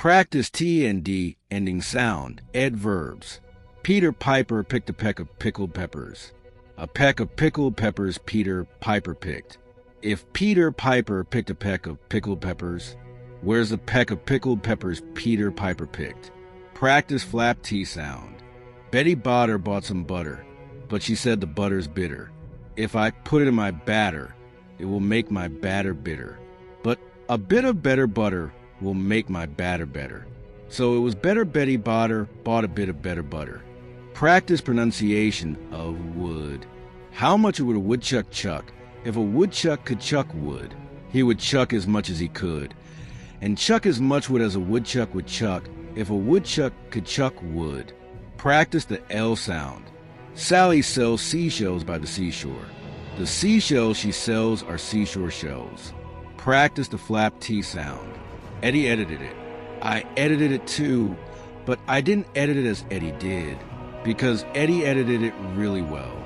Practice T and D ending sound, adverbs. Peter Piper picked a peck of pickled peppers. A peck of pickled peppers Peter Piper picked. If Peter Piper picked a peck of pickled peppers, where's the peck of pickled peppers Peter Piper picked? Practice flap T sound. Betty Botter bought some butter, but she said the butter's bitter. If I put it in my batter, it will make my batter bitter. But a bit of better butter will make my batter better. So it was better Betty Botter bought a bit of better butter. Practice pronunciation of wood. How much would a woodchuck chuck? If a woodchuck could chuck wood, he would chuck as much as he could. And chuck as much wood as a woodchuck would chuck if a woodchuck could chuck wood. Practice the L sound. Sally sells seashells by the seashore. The seashells she sells are seashore shells. Practice the flap T sound. Eddie edited it. I edited it too, but I didn't edit it as Eddie did, because Eddie edited it really well.